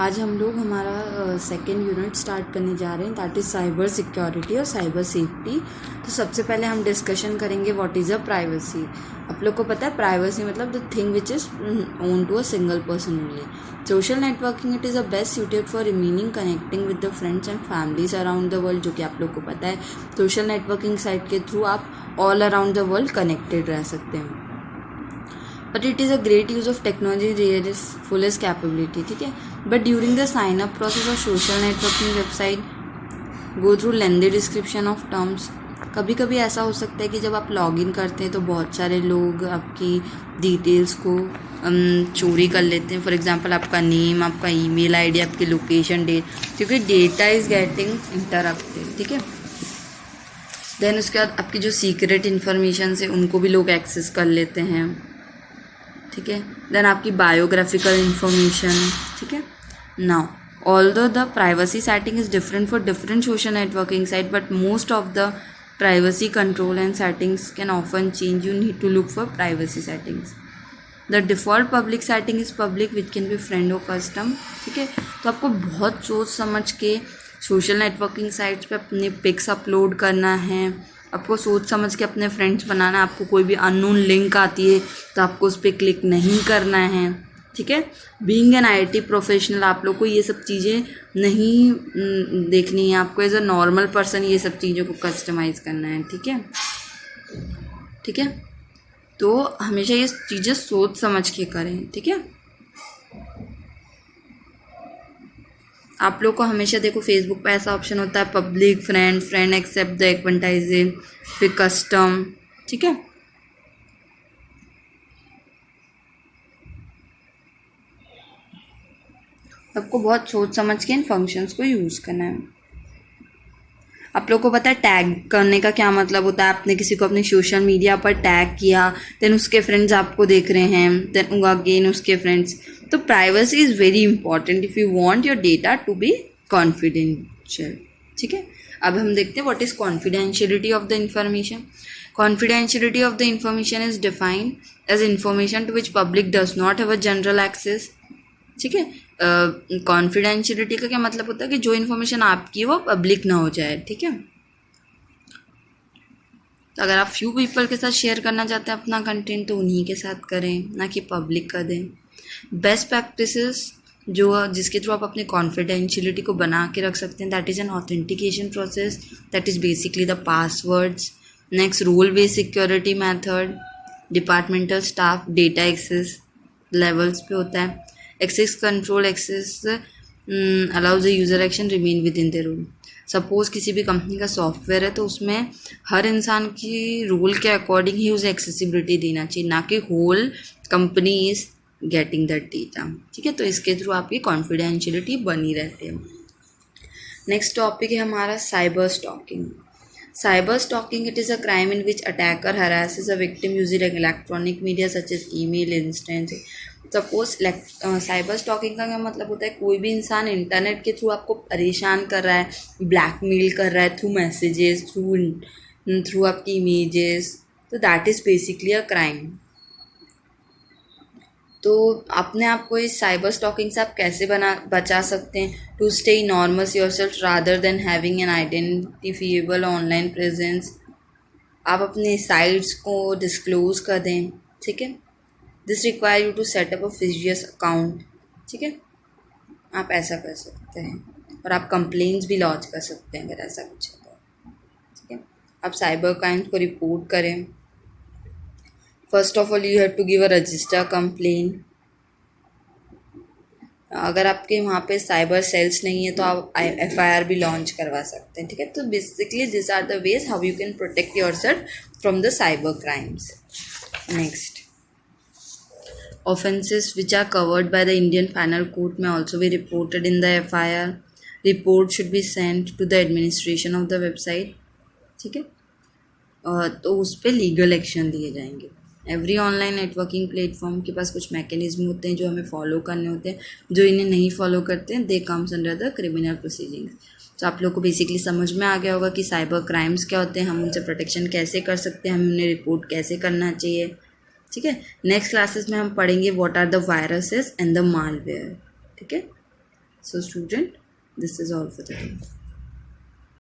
आज हम लोग हमारा सेकेंड यूनिट स्टार्ट करने जा रहे हैं, दैट इज़ साइबर सिक्योरिटी और साइबर सेफ्टी। तो सबसे पहले हम डिस्कशन करेंगे व्हाट इज़ अ प्राइवेसी। आप लोग को पता है प्राइवेसी मतलब the thing which is own to a single person only. Social networking it is a best suited for remaining connecting with the friends and families around the world, जो कि आप लोग को पता है सोशल नेटवर्किंग साइट के through आप all around the world connected रह सकते हैं। But it is a great use of technology real is fullest capability, ठीक है। But during the sign up process of social networking website go through lengthy description of terms. कभी कभी ऐसा हो सकता है कि जब आप लॉग इन करते हैं तो बहुत सारे लोग आपकी डिटेल्स को चोरी कर लेते हैं। फॉर एग्जांपल आपका नेम, आपका ईमेल आईडी, आपकी लोकेशन, डेट, क्योंकि डेटा इज़ गेटिंग इंटरप्टेड, ठीक है। देन उसके बाद आपकी जो सीक्रेट इन्फॉर्मेशन है उनको भी लोग एक्सेस कर लेते हैं, ठीक है। देन आपकी बायोग्राफिकल इंफॉर्मेशन, ठीक है। Now although the privacy setting is different for different social networking site, but most of the privacy control and settings can often change. You need to look for privacy settings. The default public setting is public which can be friend और custom, ठीक है। तो आपको बहुत सोच समझ के social networking sites पे अपने पिक्स अपलोड करना है, आपको सोच समझ के अपने फ्रेंड्स बनाना है। आपको कोई भी अननोन लिंक आती है तो आपको उस पर क्लिक नहीं करना है, ठीक है। बीइंग एन आईटी प्रोफेशनल आप लोग को ये सब चीज़ें नहीं देखनी है, आपको एज अ नॉर्मल पर्सन ये सब चीज़ों को कस्टमाइज़ करना है, ठीक है, ठीक है। तो हमेशा ये चीज़ें सोच समझ के करें, ठीक है। आप लोग को हमेशा देखो फेसबुक पे ऐसा ऑप्शन होता है पब्लिक, फ्रेंड एक्सेप्ट द एक्वेंटाइजिंग, फिर कस्टम, ठीक है। आपको बहुत सोच समझ के इन फंक्शंस को यूज़ करना है। आप लोग को पता है टैग करने का क्या मतलब होता है। आपने किसी को अपने सोशल मीडिया पर टैग किया, देन उसके फ्रेंड्स आपको देख रहे हैं, देन अगेन उसके फ्रेंड्स। तो privacy is very important if you want your data to be confidential, ठीक है। अब हम देखते हैं what is confidentiality of the information. Confidentiality of the information is defined as information to which public does not have a general access, ठीक है। Confidentiality का क्या मतलब होता है कि जो इन्फॉर्मेशन आपकी है वो पब्लिक ना हो जाए, ठीक है। तो अगर आप फ्यू पीपल के साथ शेयर करना चाहते हैं अपना कंटेंट तो उन्हीं के साथ करें, ना कि पब्लिक कर दें। बेस्ट प्रैक्टिसेस जो जिसके थ्रू आप अपने कॉन्फिडेंशियलिटी को बना के रख सकते हैं, that is an authentication process, that is basically the passwords. Next role based security method, departmental staff data access levels पे होता है। Access control access allows the user action remain within the rule. Suppose किसी भी company का software है तो उसमें हर इंसान की रोल के अकॉर्डिंग ही उसे एक्सेसिबिलिटी देना चाहिए, ना कि whole company is getting that data, ठीक है। तो इसके थ्रू आपकी कॉन्फिडेंशियलिटी बनी रहती है। नेक्स्ट टॉपिक है हमारा cyber stalking. Cyber stalking it is a crime in which attacker harasses a victim using electronic media such as email, instant. Suppose cyber stalking का क्या मतलब होता है, कोई भी इंसान इंटरनेट के थ्रू आपको परेशान कर रहा है, ब्लैकमेल कर रहा है थ्रू मैसेजेस, थ्रू आपकी इमेजेस, तो that is basically a crime. तो अपने आप को इस साइबर स्टॉकिंग से आप कैसे बचा सकते हैं? To stay anonymous yourself rather than having an identifiable online presence. आप अपने साइट्स को डिस्क्लोज कर दें, ठीक है। This require you to set up a fictitious account, ठीक है। आप ऐसा कर सकते हैं और आप कंप्लेंट्स भी लॉन्च कर सकते हैं अगर ऐसा कुछ है तो, ठीक है। आप साइबर क्राइम को रिपोर्ट करें। First of all you have to give a register complain. अगर आपके वहाँ पे साइबर सेल्स नहीं है तो आप FIR भी लॉन्च करवा सकते हैं, ठीक है। तो basically this are the ways how you can protect yourself from the cyber crimes. Next, offences which are covered by the Indian Penal Code may also be reported in the FIR. Report should be sent to the administration of the website, ठीक है। तो उस पर legal action दिए जाएंगे। Every online networking platform के पास कुछ mechanism होते हैं जो हमें फॉलो करने होते हैं, जो इन्हें नहीं फॉलो करते हैं they comes under the criminal proceedings. तो आप लोग को बेसिकली समझ में आ गया होगा कि साइबर क्राइम्स क्या होते हैं, हम उनसे प्रोटेक्शन कैसे कर सकते हैं, हमें उन्हें रिपोर्ट कैसे करना चाहिए, ठीक है। नेक्स्ट क्लासेस में हम पढ़ेंगे what are the viruses and the malware, ठीक है। So student, this is all for the day.